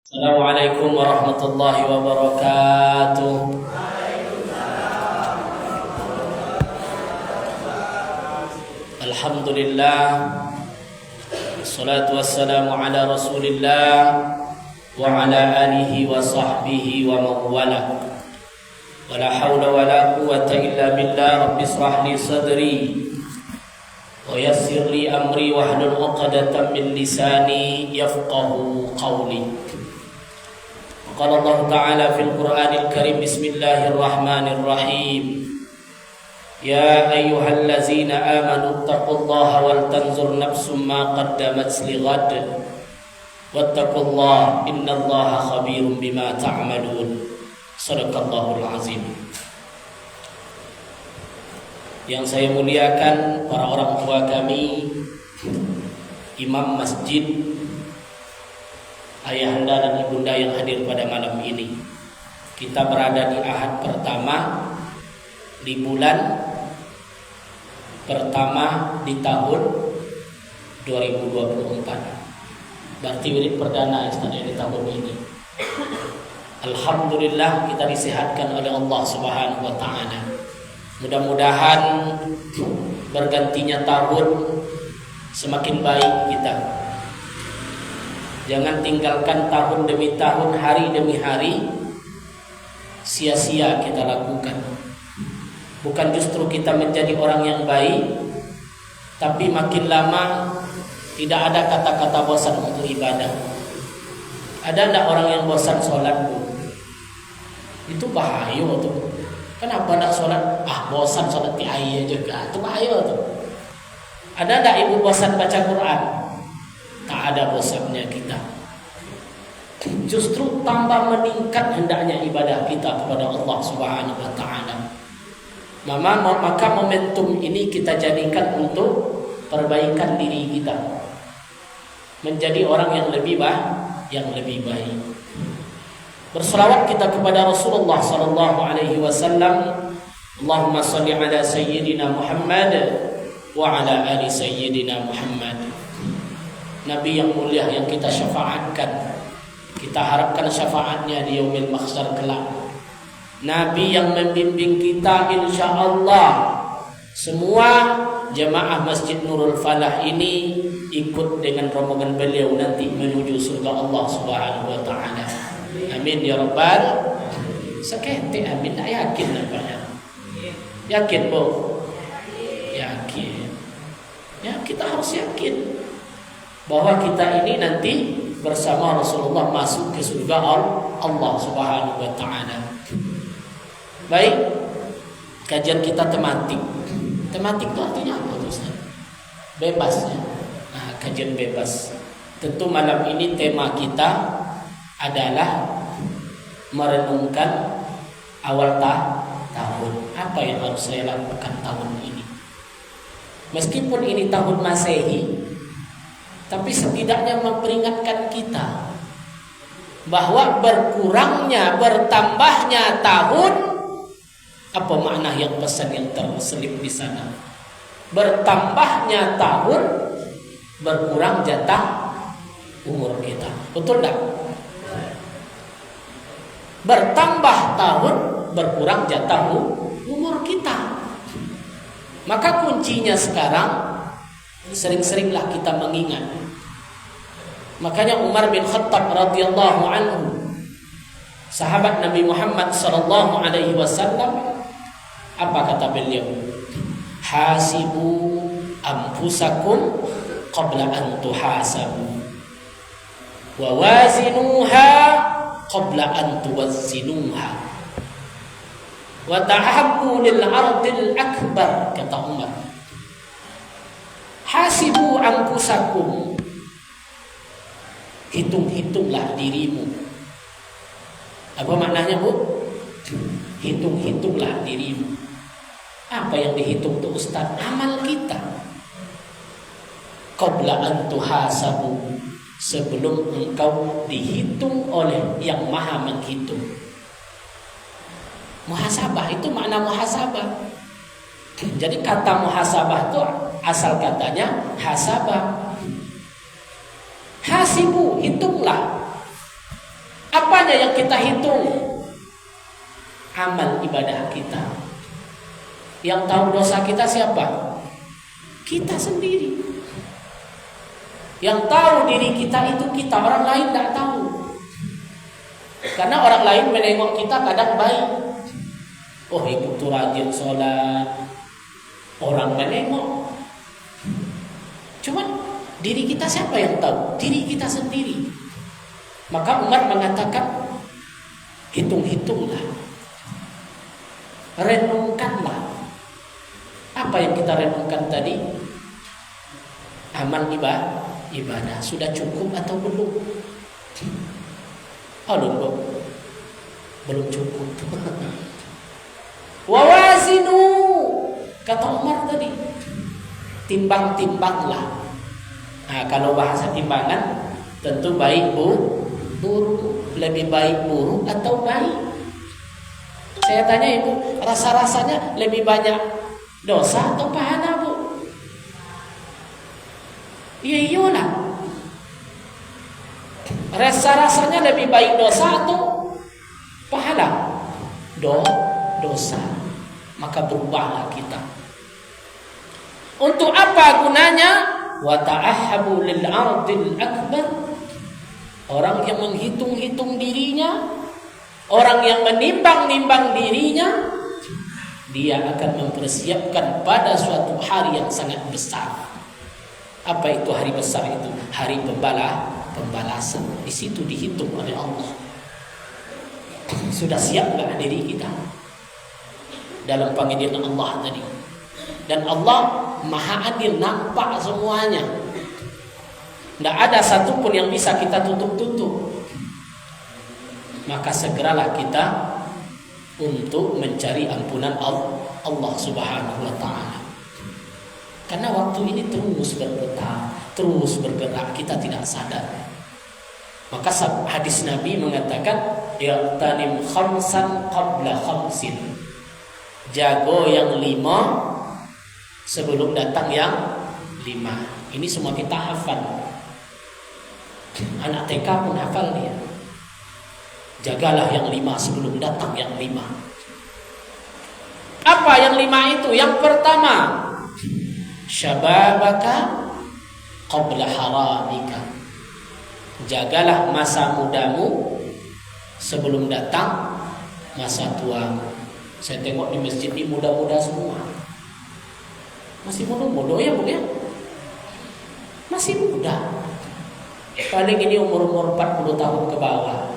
Assalamualaikum warahmatullahi wabarakatuh. Alhamdulillah, wassalatu wassalamu ala rasulillah wa ala alihi wa sahbihi wa mawala. Wala hawla wala quwwata illa billah. Rabbi israh li sadri wa yassir li amri wahlul 'uqdatam min lisani yafqahu qawli. Qala Allah Ta'ala fil Qur'anil Karim, Bismillahirrahmanirrahim. Ya ayyuhallazina amanu taqullaha wal tanzur nafsum ma qaddamat lighad wattaqullaha innallaha khabirum bima ta'malun. Shadaqallahul azim. Yang saya muliakan para orang tua kami, imam masjid, ayahanda dan ibunda yang hadir pada malam ini. Kita berada di Ahad pertama di bulan pertama di tahun 2024. Berarti wirid perdana di tahun ini. Alhamdulillah kita disehatkan oleh Allah Subhanahu wa taala. Mudah-mudahan bergantinya tahun semakin baik kita. Jangan tinggalkan tahun demi tahun, hari demi hari sia-sia kita lakukan. Bukan justru kita menjadi orang yang baik, tapi makin lama tidak ada kata-kata bosan untuk ibadah. Ada enggak orang yang bosan sholat? Itu bahaya tuh. Kenapa enggak sholat? Bosan sholat di air juga. Itu bahaya tuh. Ada enggak ibu bosan baca Quran? Tak ada bosannya kita. Justru tambah meningkat hendaknya ibadah kita kepada Allah Subhanahu wa taala. Maka momentum ini kita jadikan untuk perbaikan diri kita. Menjadi orang yang lebih baik. Berselawat kita kepada Rasulullah sallallahu alaihi wasallam. Allahumma shalli ala sayyidina Muhammad wa ala ali sayyidina Muhammad. Nabi yang mulia yang kita syafaatkan, kita harapkan syafaatnya di yaumil mahsyar kelak. Nabi yang membimbing kita, insyaallah semua jemaah Masjid Nurul Falah ini ikut dengan rombongan beliau nanti menuju surga Allah Subhanahu wa taala. Amin ya rabbal. Sekete amin, tak yakin nampaknya. Yakin, Bu? Yakin. Ya, kita harus yakin bahwa kita ini nanti bersama Rasulullah masuk ke surga Allah Subhanahu wa taala. Baik, kajian kita tematik. Tematik itu artinya apa, Ustaz? Bebas ya. Nah, kajian bebas. Tentu malam ini tema kita adalah merenungkan awal tahun. Apa yang harus saya lakukan tahun ini? Meskipun ini tahun Masehi, tapi setidaknya memperingatkan kita bahwa berkurangnya, bertambahnya tahun, apa makna yang pesan yang terselip di sana? Bertambahnya tahun, berkurang jatah umur kita. Betul tak? Bertambah tahun, berkurang jatah umur kita. Maka kuncinya sekarang, sering-seringlah kita mengingat. Makanya Umar bin Khattab radhiyallahu anhu, sahabat Nabi Muhammad sallallahu alaihi wasallam, apa kata beliau? Hasibu anfusakum qabla an tuhasabu wa wazinuha qabla an tuwazzinuha wa ta'habbu lil ardil akbar, kata Umar. Hasibu anfusakum, hitung-hitunglah dirimu. Apa maknanya, Bu? Hitung-hitunglah dirimu. Apa yang dihitung tuh Ustaz? Amal kita. Qabla an tuhasabu, sebelum engkau dihitung oleh yang maha menghitung. Muhasabah itu makna muhasabah. Jadi kata muhasabah itu asal katanya hasabah. Hasibu, hitunglah. apanya yang kita hitung? Amal ibadah kita. Yang tahu dosa kita siapa? Kita sendiri. Yang tahu diri kita itu kita, orang lain tidak tahu. Karena orang lain menengok kita kadang baik. Oh, itu rajin sholat, orang menengok. Cuman diri kita siapa yang tahu? Diri kita sendiri. Maka Umar mengatakan, hitung-hitunglah, renungkanlah. Apa yang kita renungkan tadi? Amal ibadah sudah cukup atau belum? Belum cukup. Wawazinu, kata Umar tadi, timbang-timbanglah. Nah, kalau bahasa timbangan tentu baik buruk, lebih baik buruk atau baik. Saya tanya ibu, rasa-rasanya lebih banyak dosa atau pahala, bu? Iyalah. Rasa-rasanya lebih baik dosa atau pahala? Dosa. Maka berubahlah kita. Untuk apa gunanya? Wa ta'ahhabu lil 'ardil akbar. Orang yang menghitung-hitung dirinya, orang yang menimbang-nimbang dirinya, dia akan mempersiapkan pada suatu hari yang sangat besar. Apa itu hari besar itu? Hari pembalasan. Di situ dihitung oleh Allah. Sudah siap nggak diri kita dalam panggilan Allah tadi? Dan Allah Maha Adil, nampak semuanya. Tidak ada satupun yang bisa kita tutup-tutup. Maka segeralah kita untuk mencari ampunan Allah Subhanahu wa ta'ala. Karena waktu ini terus berputar, terus bergerak, kita tidak sadar. Maka hadis Nabi mengatakan, "Ya'tanim khamsan qabla khamsin." Jago yang 5 sebelum datang yang 5. Ini semua kita hafal. Anak TK pun hafal dia. Jagalah yang 5 sebelum datang yang 5. Apa yang 5 itu? Yang pertama, syababaka qabla haramika. Jagalah masa mudamu sebelum datang masa tuamu. Saya tengok di masjid ini muda-muda semua. Masih muda-muda ya, Bu ya? Masih muda. Paling ini umur 40 tahun ke bawah.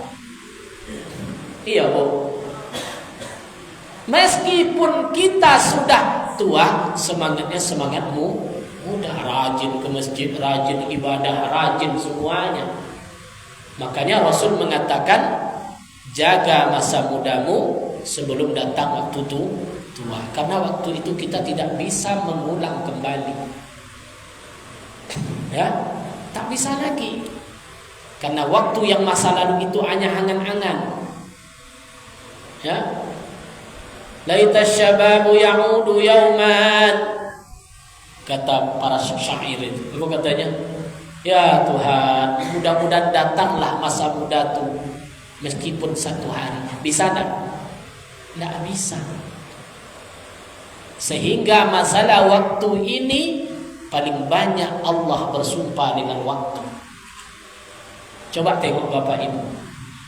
Iya, Bu. Meskipun kita sudah tua, semangatnya semangatmu muda, rajin ke masjid, rajin ibadah, rajin semuanya. Makanya Rasul mengatakan, jaga masa mudamu sebelum datang waktu tua. Karena waktu itu kita tidak bisa mengulang kembali. Ya, tak bisa lagi. Karena waktu yang masa lalu itu hanya angan-angan. Ya. Laita syababu ya'udu yauman, kata para syair itu. Apa katanya? Ya Tuhan, mudah-mudahan datanglah masa muda itu meskipun 1 hari. Bisa tak? Tidak bisa. Sehingga masalah waktu ini paling banyak Allah bersumpah dengan waktu. Coba tengok Bapak Ibu.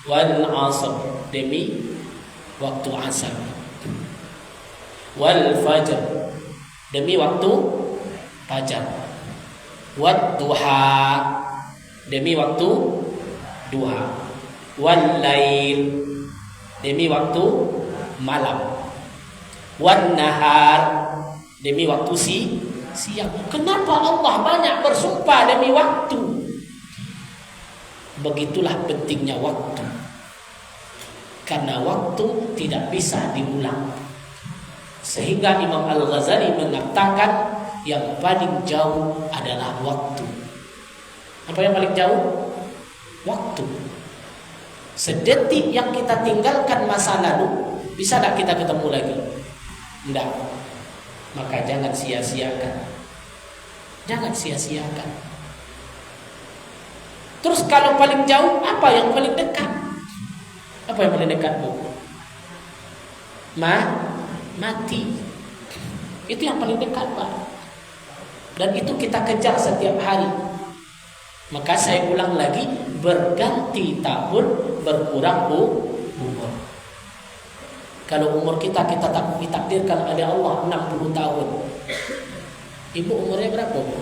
Wal asr, demi waktu asar. Wal fajr, demi waktu fajar. Wad duha, demi waktu duha. Wal lail, demi waktu malam. Wan nahar, demi waktu siang. Kenapa Allah banyak bersumpah demi waktu? Begitulah pentingnya waktu. Karena waktu tidak bisa diulang. Sehingga Imam Al-Ghazali mengatakan yang paling jauh adalah waktu. Apa yang paling jauh? Waktu. Sedetik yang kita tinggalkan masa lalu, bisa tak kita ketemu lagi? Tidak. Maka jangan sia-siakan. Jangan sia-siakan. Terus kalau paling jauh, apa yang paling dekat? Apa yang paling dekat, Bu? Mati. Itu yang paling dekat, Pak. Dan itu kita kejar setiap hari. Maka saya ulang lagi, berganti tahun, berkurang umur. Kalau umur kita ditakdirkan oleh Allah 60 tahun. Ibu umurnya berapa, Bu?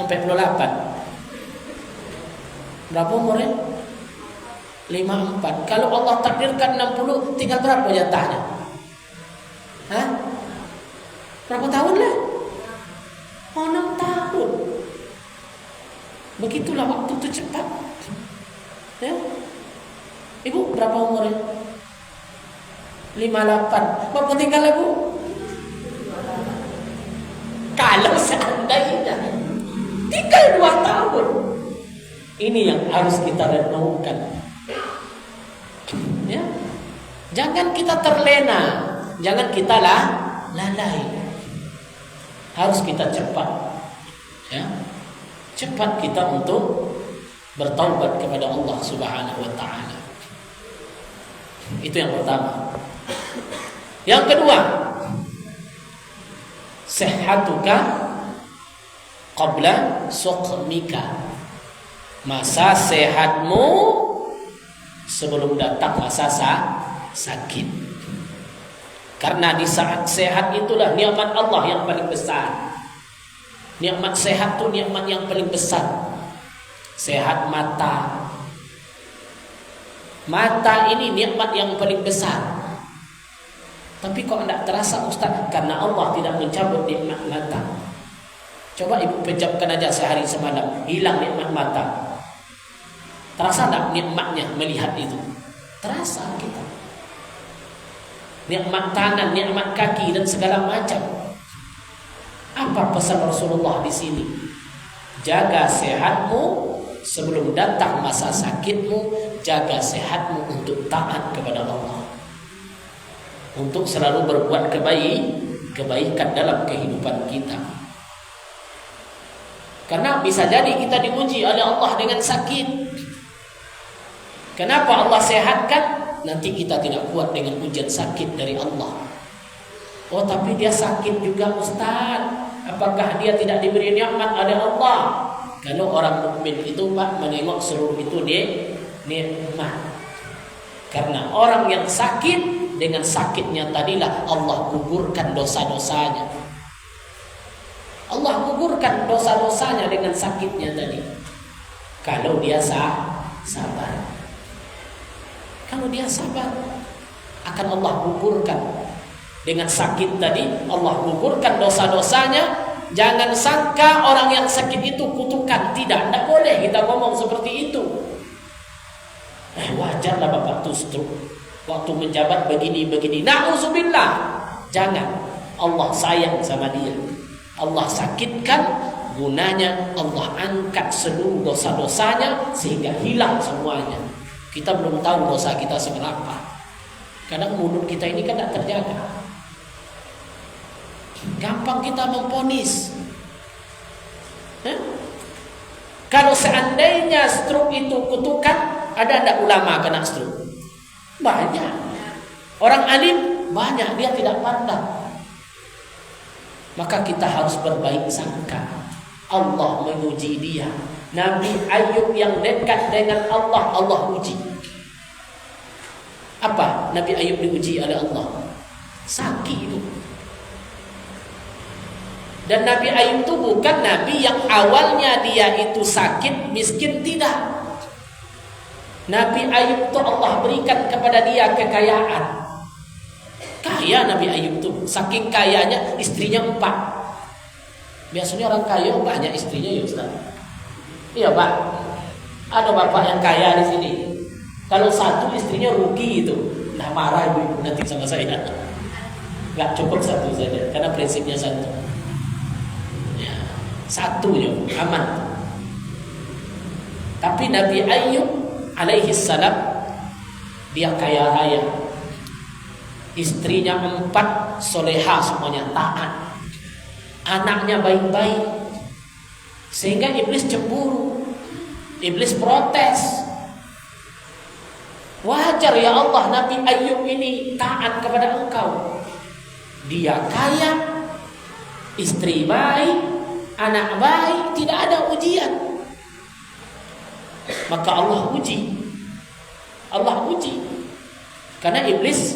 48. Berapa umurnya? 54. Kalau Allah takdirkan 60, tinggal berapa jatahnya? Hah? Berapa tahun lah? 6 tahun. Begitulah waktu itu cepat. Ya? Ibu berapa umurnya? 58. Berapa tinggal Ibu? Kalau seandainya tinggal 2 tahun. Ini yang harus kita renungkan. Ya? Jangan kita terlena, jangan kita lalai. Harus kita cepat. Ya? Cepat kita untuk bertaubat kepada Allah Subhanahu wa taala. Itu yang pertama. Yang kedua, sihhatuka qabla suqmika. Masa sehatmu sebelum datang masa sakit. Karena di saat sehat itulah nikmat Allah yang paling besar. Nikmat sehat itu nikmat yang paling besar. Sehat mata. Mata ini nikmat yang paling besar. Tapi kok tidak terasa, Ustaz? Karena Allah tidak mencabut nikmat mata. Coba ibu pejamkan aja sehari semalam, hilang nikmat mata. Terasa tak nikmatnya melihat itu? Terasa kita. Nikmat tangan, nikmat kaki dan segala macam. Apa pesan Rasulullah di sini? Jaga sehatmu sebelum datang masa sakitmu. Jaga sehatmu untuk taat kepada Allah. Untuk selalu berbuat kebaikan dalam kehidupan kita. Karena bisa jadi kita diuji oleh Allah dengan sakit. Kenapa Allah sehatkan? Nanti kita tidak kuat dengan ujian sakit dari Allah. Oh, tapi dia sakit juga, Ustaz. Apakah dia tidak diberi nikmat oleh Allah? Kalau orang mukmin itu, Pak, menengok seluruh itu nikmat. Karena orang yang sakit, dengan sakitnya tadilah Allah gugurkan dosa-dosanya. Allah gugurkan dosa-dosanya dengan sakitnya tadi. Kalau dia sabar. Kalau dia sabar, akan Allah gugurkan. Dengan sakit tadi, Allah gugurkan dosa-dosanya. Jangan sangka orang yang sakit itu kutukan. Tidak boleh kita ngomong seperti itu. Wajarlah Bapak itu stroke. Waktu menjabat begini-begini. Na'udzubillah. Jangan. Allah sayang sama dia. Allah sakitkan, gunanya Allah angkat seluruh dosa-dosanya sehingga hilang semuanya. Kita belum tahu dosa kita seberapa. Kadang mulut kita ini kan tidak terjaga. Gampang kita memponis. Kalau seandainya stroke itu kutukan, ada tidak ulama kena stroke? Banyak. Orang alim banyak, dia tidak pandang. Maka kita harus berbaik sangka. Allah menguji dia. Nabi Ayub yang dekat dengan Allah, Allah uji. Apa Nabi Ayub diuji oleh Allah? Sakit itu. Dan Nabi Ayub itu bukan Nabi yang awalnya dia itu sakit, miskin, tidak. Nabi Ayub itu Allah berikan kepada dia kekayaan. Kaya Nabi Ayub itu. Saking kayanya istrinya 4. Biasanya orang kaya banyak istrinya, ya Ustaz. Iya Pak, ada bapak yang kaya di sini. Kalau satu istrinya rugi itu, nah marah ibu nanti sama saya. Gak cukup satu saja, karena prinsipnya satu. Ya, satu ya, aman. Tapi Nabi Ayub alaihi salam dia kaya raya. Istrinya 4 soleha semuanya, taat. Anaknya baik-baik. Sehingga iblis cemburu. Iblis protes. Wajar ya Allah, Nabi Ayub ini taat kepada Engkau. Dia kaya, istri baik, anak baik, tidak ada ujian. Maka Allah uji. Karena iblis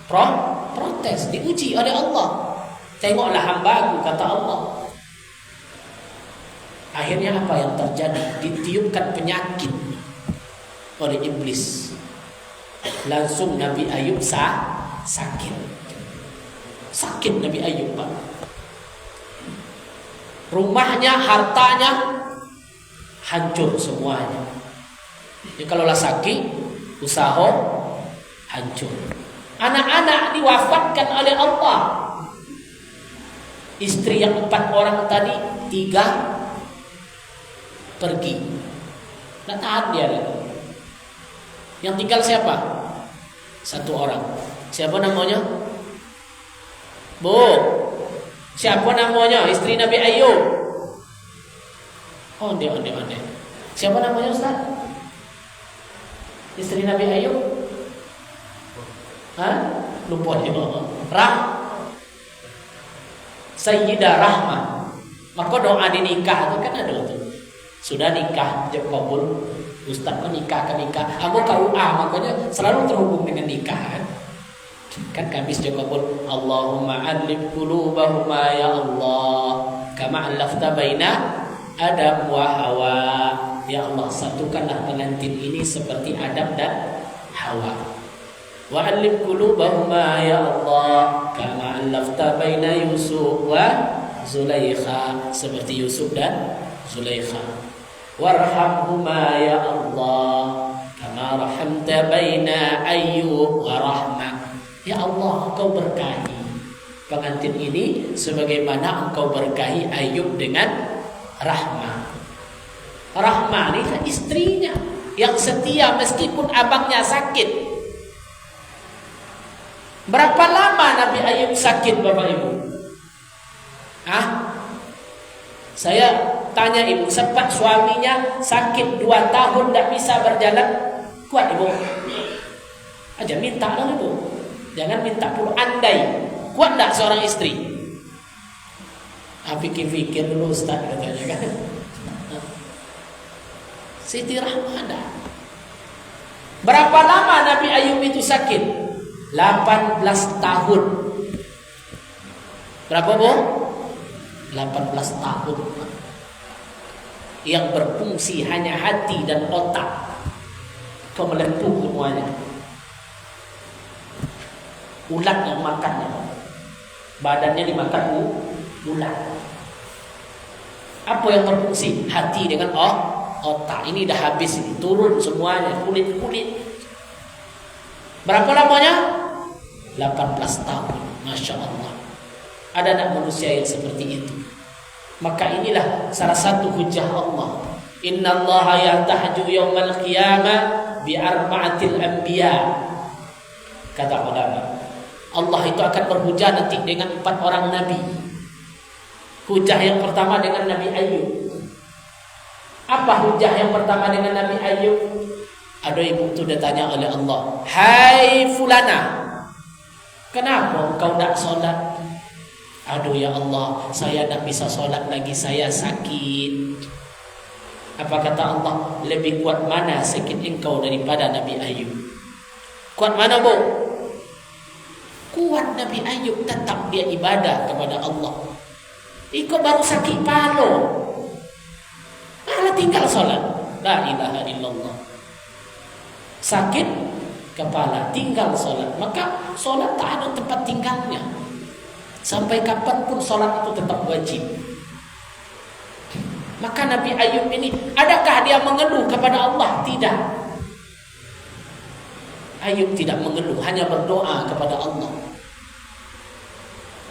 protes, diuji oleh Allah. Tengoklah hambaku, kata Allah. Akhirnya apa yang terjadi? Ditiupkan penyakit oleh iblis. Langsung Nabi Ayub sakit. Sakit Nabi Ayub, Pak. Rumahnya, hartanya hancur semuanya. Ya, kalau lah sakit, usaha hancur. Anak-anak diwafatkan oleh Allah. Istri yang 4 orang tadi, 3 pergi. Tidak tahan dia lagi. Yang tinggal siapa? 1 orang. Siapa namanya? Bu, siapa namanya? Istri Nabi Ayub. Onde. Siapa namanya, Ustaz? Istri Nabi Ayub? Lupa dia. Sayyidah Rahmah. Maka doa di nikah itu kan ada tuh. Sudah nikah, jawab kabul. Ustaz nikah. Aku KUA, makanya selalu terhubung dengan nikah. Kan kami jawab kabul. Allahumma alif qulubahuma ya Allah, kama alafta baina Adam wa Hawa. Ya Allah, satukanlah pengantin ini seperti Adam dan Hawa. Wa alif qulubahuma ya Allah, kama alafta baina Yusuf wa Zulaikha, seperti Yusuf dan Zulaikha. Warhamhuma ya Allah, kama rahamta baina Ayyub wa Rahmah. Ya Allah, Engkau berkahi pengantin ini sebagaimana Engkau berkahi Ayub dengan Rahmah. Rahmah ini kan istrinya yang setia meskipun abangnya sakit. Berapa lama Nabi Ayub sakit, Bapak Ibu? Saya tanya ibu, sempat suaminya sakit 2 tahun tidak bisa berjalan, kuat ibu? Aja minta dong ibu, jangan minta puluh. Andai kuat tak seorang istri? Pikir-pikir dulu Ustaz, katanya kan. Siti Rahmada. Berapa lama Nabi Ayub itu sakit? 18 tahun. Berapa bu? 18 tahun. Yang berfungsi hanya hati dan otak. Kau melepuh semuanya. Ulat yang makannya. Badannya dimakan ulat. Apa yang berfungsi? Hati dengan otak. Ini dah habis, ini turun semuanya, kulit. Berapa lamanya? 18 tahun. Masya Allah. Ada anak manusia yang seperti itu. Maka inilah salah satu hujah Allah. Inna Allah yahtaju yawmal qiyamah bi'arba'atil anbiya. Kata ulama, Allah itu akan berhujah nanti dengan 4 orang nabi. Hujah yang pertama dengan Nabi Ayub. Apa hujah yang pertama dengan Nabi Ayub? Ada ibu itu ditanya oleh Allah, hai fulana, kenapa engkau tak solat? Aduh ya Allah, saya tak bisa solat lagi, saya sakit. Apa kata Allah? Lebih kuat mana sakit engkau daripada Nabi Ayub? Kuat mana bu? Kuat Nabi Ayub, tetap dia ibadah kepada Allah. Ikut baru sakit palu, malah tinggal solat. La ilaha illallah. Sakit kepala, tinggal solat. Maka solat tak ada tempat tinggalnya. Sampai kapanpun solat itu tetap wajib. Maka Nabi Ayub ini, adakah dia mengeluh kepada Allah? Tidak. Ayub tidak mengeluh, hanya berdoa kepada Allah.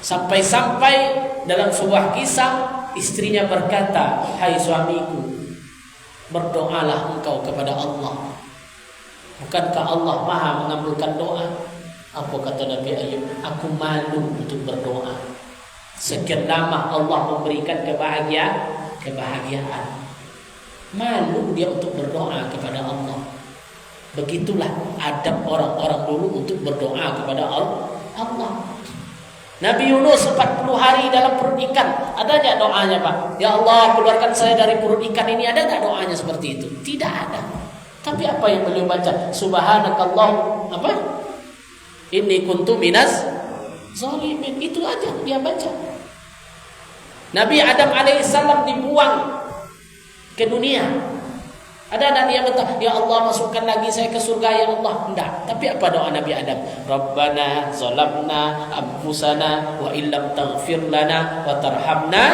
Sampai-sampai dalam sebuah kisah, istrinya berkata, hai suamiku, berdoalah engkau kepada Allah. Bukankah Allah maha mengabulkan doa? Apa kata Nabi Ayub? Aku malu untuk berdoa. Sekian lama Allah memberikan kebahagiaan. Malu dia untuk berdoa kepada Allah. Begitulah adab orang-orang dulu untuk berdoa kepada Allah. Nabi Yunus 40 hari dalam perut ikan. Ada enggak doanya, Pak? Ya Allah, keluarkan saya dari perut ikan ini. Ada enggak doanya seperti itu? Tidak ada. Tapi apa yang beliau baca? Subhanakallah, apa? Inni kuntu minas zalimin. Itu aja dia baca. Nabi Adam alaihissalam dibuang ke dunia. Ada anak dia minta, ya Allah masukkan lagi saya ke surga ya Allah. Enggak. Tapi apa doa Nabi Adam? Rabbana zalamna anfusana wa illam taghfir lana wa tarhamna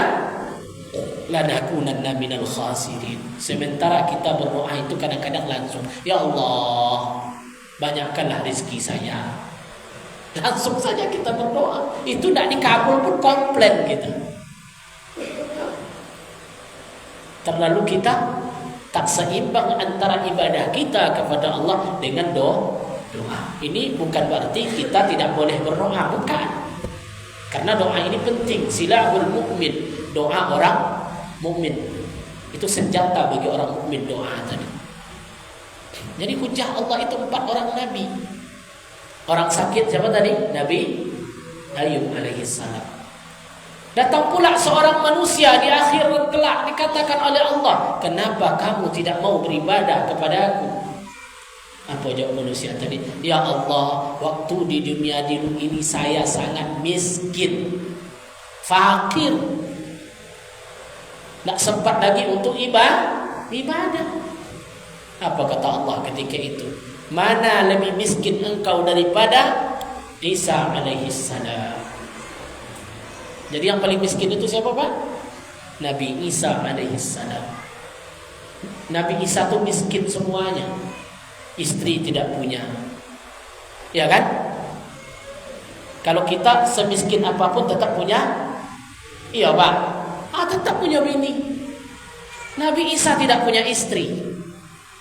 lanakunanna minal khasirin. Sementara kita berdoa itu kadang-kadang langsung, ya Allah banyakkanlah rezeki saya. Langsung saja kita berdoa. Itu tidak dikabul pun komplain kita. Terlalu kita tak seimbang antara ibadah kita kepada Allah dengan doa. Ini bukan berarti kita tidak boleh berdoa, bukan. Karena doa ini penting. Silahul mukmin, doa orang mukmin. Itu senjata bagi orang mukmin, doa tadi. Jadi hujah Allah itu 4 orang nabi. Orang sakit siapa tadi? Nabi Ayub alaihissalam. Datang pula seorang manusia di akhir kelak dikatakan oleh Allah, kenapa kamu tidak mau beribadah kepada-Aku? Apa jawab manusia tadi? Ya Allah, waktu di dunia ini saya sangat miskin, fakir, tak sempat lagi untuk ibadah. Apa kata Allah ketika itu? Mana lebih miskin engkau daripada Isa alaihissalam? Jadi yang paling miskin itu siapa, Pak? Nabi Isa alaihissalam. Nabi Isa itu miskin semuanya. Istri tidak punya. Ya kan? Kalau kita semiskin apapun tetap punya. Iya, Pak. Tetap punya bini. Nabi Isa tidak punya istri.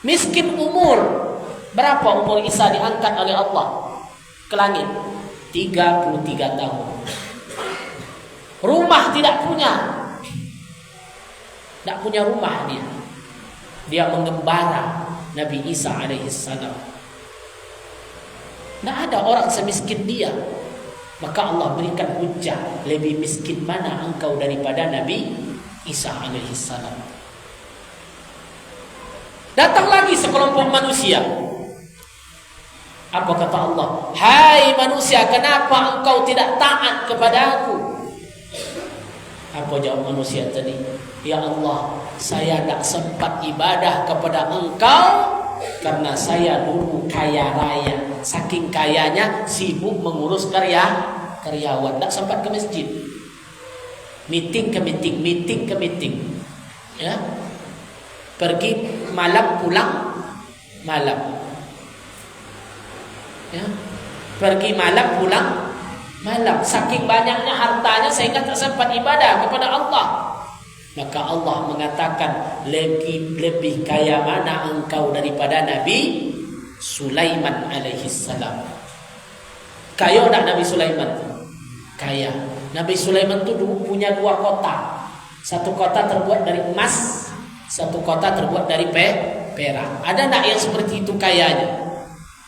Miskin umur. Berapa umur Isa diangkat oleh Allah ke langit? 33 tahun. Rumah tidak punya. Tak punya rumah dia. Dia mengembara Nabi Isa alaihissalam. Tak ada orang semiskin dia. Maka Allah berikan hujah, lebih miskin mana engkau daripada Nabi Isa alaihissalam. Datang lagi sekelompok manusia. Apa kata Allah? Hai manusia, kenapa engkau tidak taat kepada Aku? Apa jawab manusia tadi? Ya Allah, saya tak sempat ibadah kepada Engkau karena saya dulu kaya raya. Saking kayanya sibuk mengurus karyawan, tak sempat ke masjid. Meeting ke meeting. Ya. Pergi malam, pulang malam. Ya. Pergi malam, pulang malam. Saking banyaknya hartanya sehingga tak sempat ibadah kepada Allah. Maka Allah mengatakan, lebih kaya mana engkau daripada Nabi Sulaiman alaihissalam. Kaya tak Nabi Sulaiman? Kaya. Nabi Sulaiman itu punya 2 kota. Satu kota terbuat dari emas, satu kota terbuat dari perak. Ada tak yang seperti itu kayanya?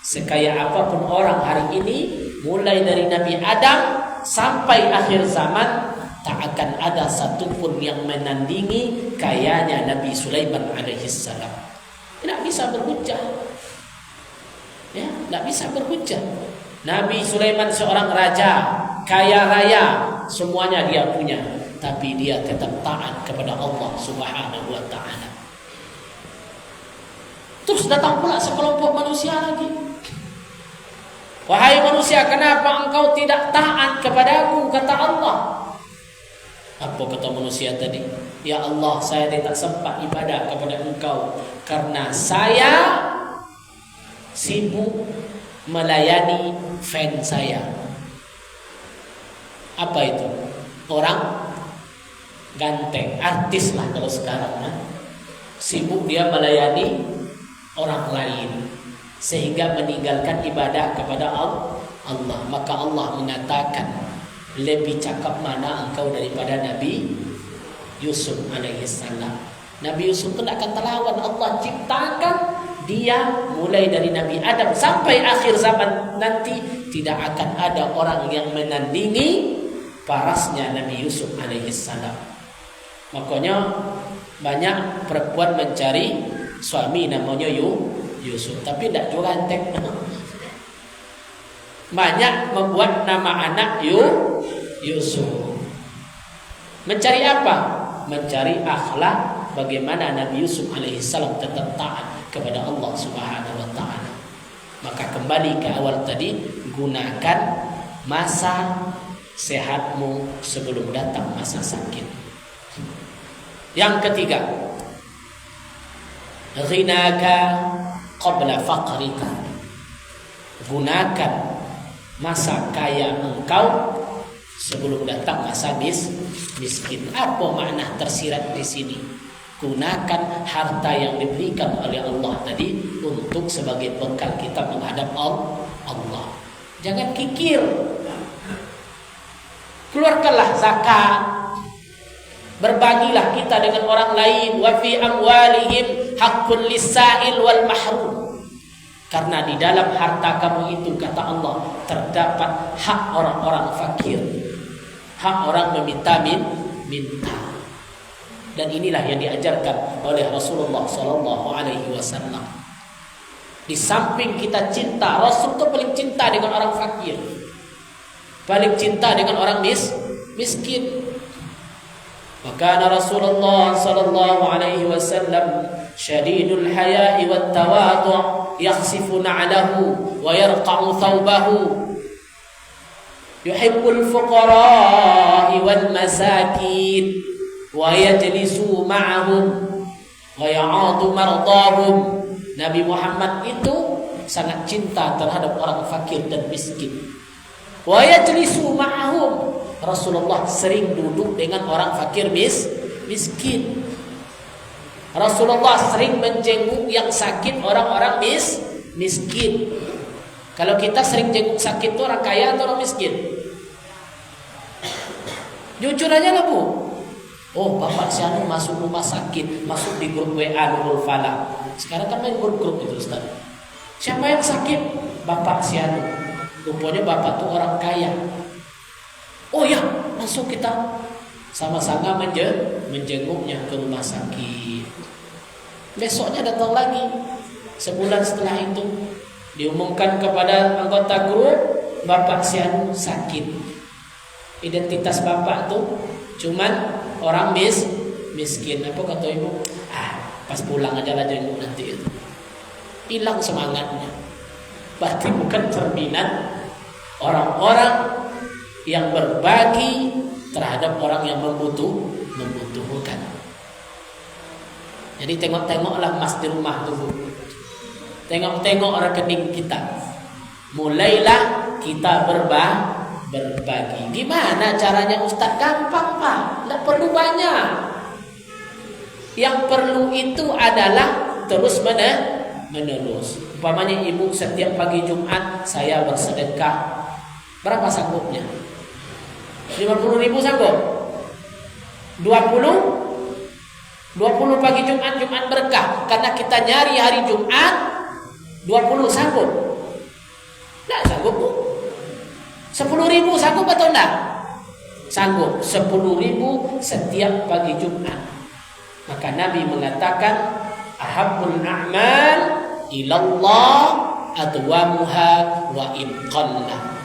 Sekaya apapun orang hari ini, mulai dari Nabi Adam sampai akhir zaman, tak akan ada satupun yang menandingi kayanya Nabi Sulaiman alaihissalam. Tidak bisa berhujah. Ya, tidak bisa berhujah. Nabi Sulaiman seorang raja, kaya raya, semuanya dia punya, tapi dia tetap taat kepada Allah Subhanahu wa taala. Terus datang pula sekelompok manusia lagi. Wahai manusia, kenapa engkau tidak taat kepada-Aku? Kata Allah. Apa kata manusia tadi? Ya Allah, saya tidak sempat ibadah kepada Engkau karena saya sibuk melayani fan saya. Apa itu? Orang ganteng, artis lah kalau sekarang. Sibuk dia melayani orang lain, sehingga meninggalkan ibadah kepada Allah. Maka Allah mengatakan, lebih cakap mana engkau daripada Nabi Yusuf alaihissalam. Nabi Yusuf itu akan terlawan. Allah ciptakan dia mulai dari Nabi Adam sampai akhir zaman nanti tidak akan ada orang yang menandingi parasnya Nabi Yusuf alaihissalam. Makanya banyak perempuan mencari suami namanya Yusuf, tapi tidak juga antek. Banyak membuat nama anak Yusuf. Mencari apa? Mencari akhlak bagaimana Nabi Yusuf alaihissalam tetap taat kepada Allah Subhanahu wa taala. Maka kembali ke awal tadi, gunakan masa sehatmu sebelum datang masa sakit. Yang ketiga, ghinaka qabla faqrika. Gunakan masa kaya engkau sebelum datang masa miskin. Apa makna tersirat di sini? Gunakan harta yang diberikan oleh Allah tadi untuk sebagai bekal kita menghadap Allah. Jangan kikir. Keluarkanlah zakat. Berbagilah kita dengan orang lain. Wa fi amwalihim haqqul lis-sa'il wal mahrum. Karena di dalam harta kamu itu, kata Allah, terdapat hak orang-orang fakir, hak orang minta. Dan inilah yang diajarkan oleh Rasulullah Sallallahu Alaihi Wasallam. Di samping kita cinta, Rasul itu paling cinta dengan orang fakir, paling cinta dengan orang miskin. Maka Rasulullah Sallallahu Alaihi Wasallam syadidul haya'i wat tawadu' yakhsifu na'lahu wa yarqa'u thawbahu yuhibbul fuqara'i wal masakin wa yajlisu ma'ahum wa ya'adu mardahum. Nabi Muhammad itu sangat cinta terhadap orang fakir dan miskin. Wa yajlisu ma'ahum. Rasulullah sering duduk dengan orang fakir miskin. Rasulullah sering menjenguk yang sakit orang-orang miskin. Kalau kita sering jenguk sakit itu orang kaya atau orang miskin? Jujur aja lah Bu. Oh, bapak si anu masuk rumah sakit, masuk di grup WA Nurul Falah. Sekarang kan main grup itu Ustaz. Siapa yang sakit? Bapak si anu. Rupanya bapak tuh orang kaya. Oh ya, masuk kita sama-sama menjenguknya ke rumah sakit. Besoknya datang lagi. Sebulan setelah itu diumumkan kepada anggota grup, bapak si anu sakit. Identitas bapak tuh cuman orang miskin. Apa kata ibu? Pas pulang aja lah jenguk nanti itu. Hilang semangatnya. Berarti bukan cerminan orang-orang yang berbagi terhadap orang yang membutuhkan. Jadi tengok-tengoklah mas di rumah tuh. Tengok-tengok rekening kita. Mulailah kita berbagi. Gimana caranya Ustaz? Gampang Pak, tidak perlu banyak. Yang perlu itu adalah terus menerus. Umpamanya ibu setiap pagi Jumat saya bersedekah. Berapa sanggupnya? 50.000 sanggup? 20 pagi Jumat berkah. Karena kita nyari hari Jumat 20 sanggup. Tidak sanggup Bu. 10.000 sanggup atau enggak? Sanggup. 10.000 setiap pagi Jumat. Maka Nabi mengatakan ahabbul a'mal ilallah adwamuha wa in qalla.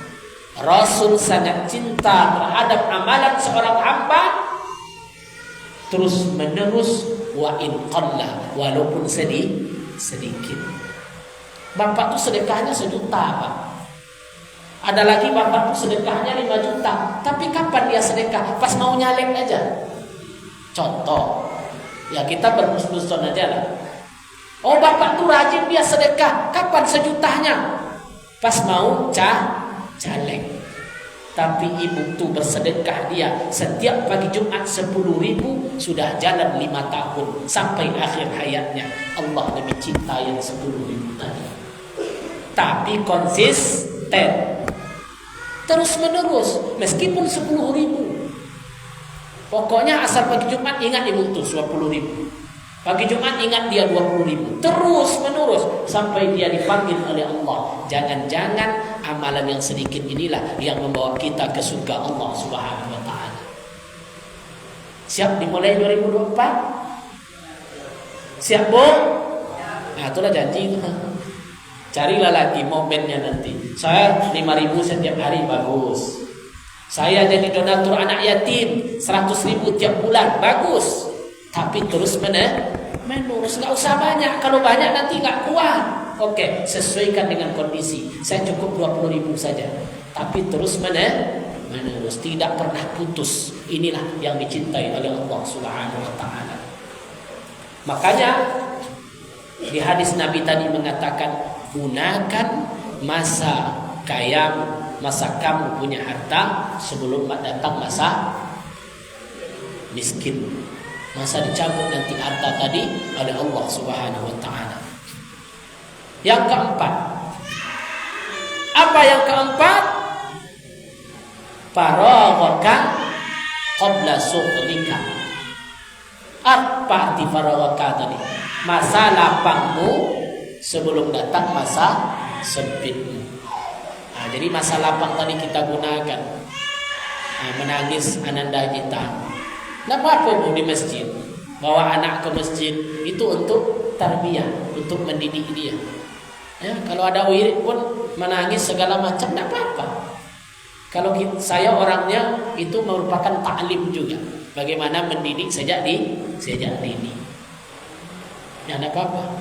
Rasul sangat cinta terhadap amalan seorang hamba terus menerus wa in qalla, walaupun sedikit. Bapak tuh sedekahnya 1 juta Pak. Ada lagi bapak tuh sedekahnya 5 juta. Tapi kapan dia sedekah? Pas mau nyalek aja. Contoh, ya kita berhusnuzon aja lah. Oh bapak tuh rajin dia sedekah. Kapan sejutanya? Pas mau caleg. Tapi ibu tuh bersedekah dia setiap pagi Jumat 10.000, sudah jalan 5 tahun sampai akhir hayatnya. Allah lebih cinta yang 10.000 tadi. Tapi konsisten, terus menerus, meskipun 10.000. Pokoknya asal pagi Jumat ingat ibu tuh 20.000. Pagi Jumat ingat dia 20.000. Terus menerus sampai dia dipanggil oleh Allah. Jangan-jangan amalan yang sedikit inilah yang membawa kita ke surga Allah Subhanahu wa taala. Siap dimulai 2024? Siap, Bu? Nah, itulah janji itu. Carilah lagi momennya nanti. Saya 5.000 setiap hari, bagus. Saya jadi donatur anak yatim 100.000 tiap bulan, bagus. Tapi terus menerus, nggak usah banyak. Kalau banyak nanti nggak kuat. Oke, sesuaikan dengan kondisi. Saya cukup 20.000 saja. Tapi terus menerus, tidak pernah putus. Inilah yang dicintai oleh Allah Subhanahu wa taala. Makanya di hadis Nabi tadi mengatakan, gunakan masa masa kamu punya harta sebelum datang masa miskin. Masa dicabut nanti harta tadi oleh Allah Subhanahu wa taala. Yang keempat. Apa yang keempat? Faraghaka qabla sughlika. Apa arti faraghaka tadi? Masa lapangmu sebelum datang masa sempitmu. Nah, jadi masa lapang tadi kita gunakan. Menangis ananda kita. Nah, apa Bu di masjid? Bawa anak ke masjid itu untuk tarbiyah, untuk mendidik dia. Ya, kalau ada wirid pun menangis segala macam, tidak apa-apa. Kalau saya orangnya itu merupakan taklim juga. Bagaimana mendidik sejak dini. Ya, tidak apa-apa.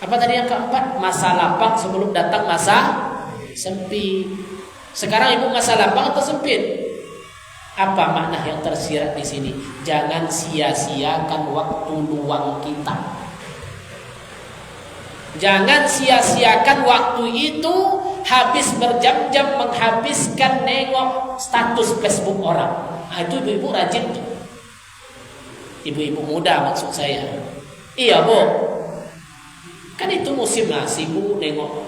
Apa tadi yang keempat? Masa lapang sebelum datang masa sempit. Sekarang ibu masa lapang atau sempit? Apa makna yang tersirat di sini? Jangan sia-siakan waktu luang kita. Jangan sia-siakan waktu itu habis berjam-jam menghabiskan nengok status Facebook orang. Nah, itu ibu-ibu rajin tuh. Ibu-ibu muda maksud saya. Iya, Bu. Kan itu musim nasi, Bu, nengok.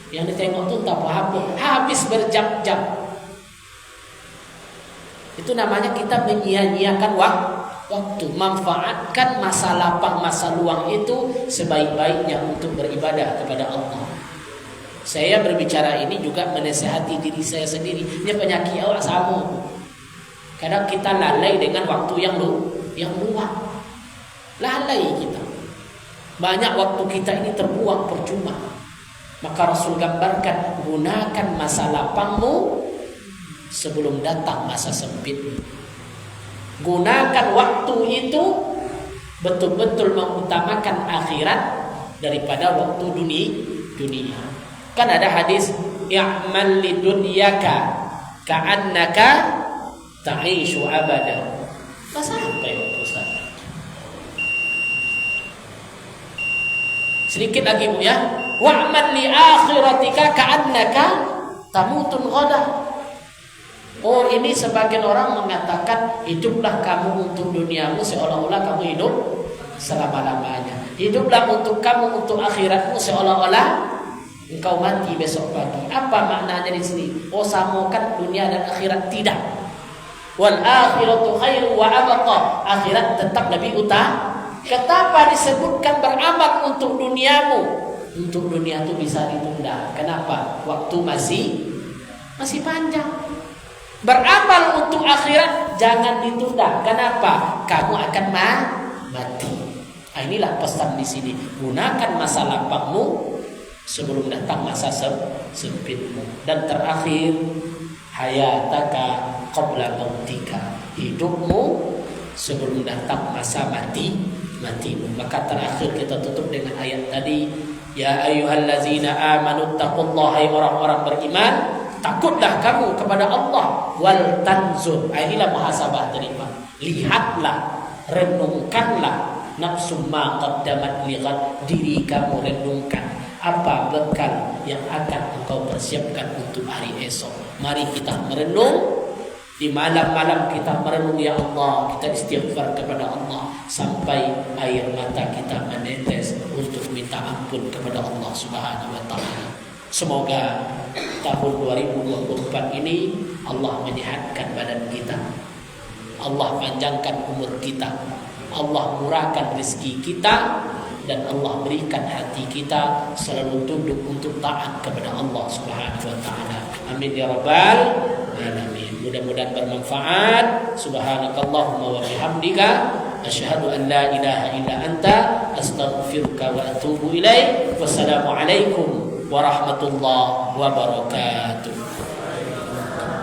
Yang ditengok tuh tak apa-apa. Habis berjam-jam. Itu namanya kita menyia-nyiakan waktu. Manfaatkan masa lapang, masa luang itu sebaik-baiknya untuk beribadah kepada Allah. Saya berbicara ini juga menasihati diri saya sendiri. Ini penyakit awak sama. Kadang kita lalai dengan waktu yang luang. Lalai kita. Banyak waktu kita ini terbuang percuma. Maka Rasul gambarkan, gunakan masa lapangmu sebelum datang masa sempit. Gunakan waktu itu betul-betul mengutamakan akhirat daripada waktu dunia. Kan ada hadis, i'mal lidunyaka ka'annaka ta'ishu abada. Nah, sampai Ustaz. Sedikit lagi Bu ya. Wa'mal li akhiratika ka'annaka tamutun ghadah. Oh, ini sebagian orang mengatakan hiduplah kamu untuk duniamu seolah-olah kamu hidup selama-lamanya. Hiduplah untuk kamu untuk akhiratmu seolah-olah engkau mati besok pagi. Apa maknanya di sini? Oh, samakan dunia dan akhirat, tidak. Wal akhiratu khairu wa abqa. Akhirat tetap lebih utama. Kenapa disebutkan beramal untuk duniamu? Untuk dunia itu bisa ditunda. Kenapa? Waktu masih panjang. Beramal untuk akhirat jangan ditunda. Kenapa? Kamu akan mati. Nah, inilah pesan di sini. Gunakan masa lapangmu sebelum datang masa sempitmu. Dan terakhir, hayataka qabla mautika. Hidupmu sebelum datang masa matimu. Maka terakhir kita tutup dengan ayat tadi, ya ayyuhallazina amanu taqullaha, orang-orang beriman, takutlah kamu kepada Allah, wal tanzur. Inilah muhasabah terima. Lihatlah, renungkanlah nafsu ma qaddamat lighad, diri kamu renungkan apa bekal yang akan engkau persiapkan untuk hari esok. Mari kita merenung. Di malam-malam kita merenung, ya Allah, kita istighfar kepada Allah sampai air mata kita menetes untuk minta ampun kepada Allah Subhanahu wa taala. Semoga tahun 2024 ini Allah menyehatkan badan kita, Allah panjangkan umur kita, Allah murahkan rezeki kita, dan Allah berikan hati kita selalu tunduk untuk taat kepada Allah Subhanahu wa taala. Amin ya rabbal alamin. Mudah-mudahan bermanfaat. Subhanakallahumma wa bihamdika asyhadu an la ilaha illa anta astaghfiruka wa atubu ilaik. Wassalamu alaikum warahmatullahi wabarakatuh.